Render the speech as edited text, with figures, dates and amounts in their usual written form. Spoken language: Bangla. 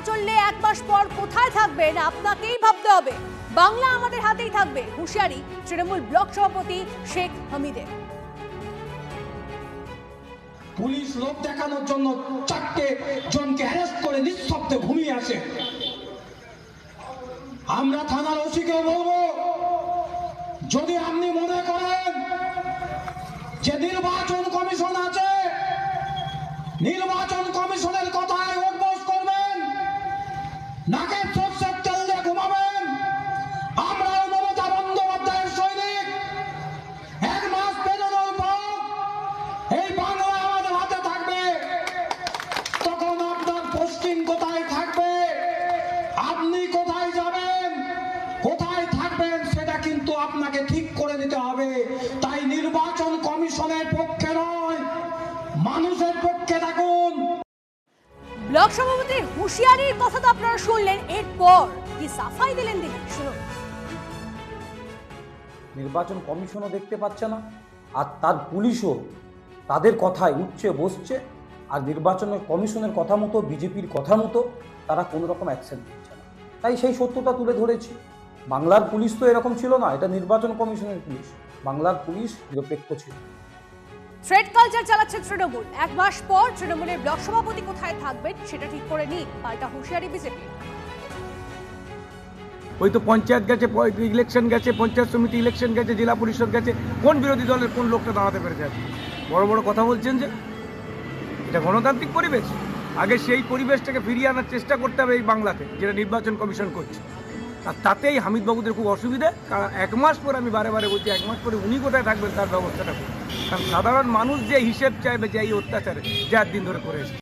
চললে 1 মাস পর কোথায় থাকবেন আপনাকেই ভাবতে হবে। বাংলা আমাদের হাতেই থাকবে, হুঁশিয়ারি তৃণমূল ব্লক সভাপতি শেখ হামিদের। পুলিশ লোক দেখানোর জন্য 4টে জনকে অ্যারেস্ট করে নিঃশব্দে ঘুমিয়ে আসে। আমরা থানার ওসিকে বলবো, যদি আপনি মনে করেন যে নির্বাচন কমিশন আছে, নির্বাচন কমিশনের কথায় ওঠবোস করবেন, নাকে সরষের তেল দিয়ে ঘুমাবেন, আমরাও মমতা বন্দ্যোপাধ্যায়ের সৈনিক। 1 মাস পেরোনোর পর এই বাংলা আমাদের হাতে থাকবে, তখন আপনার পোস্টিং কোথায় থাকবে, আপনি কোথায় যাবেন, কোথায় থাকবেন, সেটা কিন্তু আপনাকে ঠিক করে দিতে হবে। তাই নির্বাচন কমিশনের পক্ষে নয়, মানুষের পক্ষে থাকুন। ব্লক সভাপতির হুঁশিয়ারির কথা তো আপনারা শুনলেন, এরপর কি সাফাই দিলেন তিনি, শুনুন। নির্বাচন কমিশনও দেখতে পাচ্ছে না, আর তার পুলিশও তাদের কথায় উঠছে বসছে, আর নির্বাচন কমিশনের কথা মতো, বিজেপির কথা মতো তারা কোনো রকম অ্যাকশন নিচ্ছে না। তাই সেই সত্যটা তুলে ধরেছি। বাংলার পুলিশ তো এরকম ছিল না, এটা নির্বাচন কমিশনের পুলিশ। বাংলার পুলিশ নিরপেক্ষ ছিল। থ্রেড কালচার চালাচ্ছে তৃণমূল। 1 মাস পর তৃণমূলের ব্লক সভাপতি কোথায় থাকবেন সেটা ঠিক করে নিন, পাল্টা হুঁশিয়ারি বিজেপি। ওই তো পঞ্চায়েত গেছে, ইলেকশন গেছে, পঞ্চায়েত সমিতি ইলেকশন গেছে, জেলা পরিষদ গেছে, কোন বিরোধী দলের কোন লোকটা দাঁড়াতে পেরেছে? বড় বড় কথা বলছেন যে এটা গণতান্ত্রিক পরিবেশ। আগে সেই পরিবেশটাকে ফিরিয়ে আনার চেষ্টা করতে হবে এই বাংলাতে, যেটা নির্বাচন কমিশন করছে। আর তাতেই হামিদবাবুদের খুব অসুবিধে, কারণ 1 মাস পরে, আমি বারে বারে বলছি, 1 মাস পরে উনি কোথায় থাকবেন তার ব্যবস্থাটা করুন। কারণ সাধারণ মানুষ যে হিসেব চাইবে যে এই অত্যাচারে 4 দিন ধরে করে এসেছে।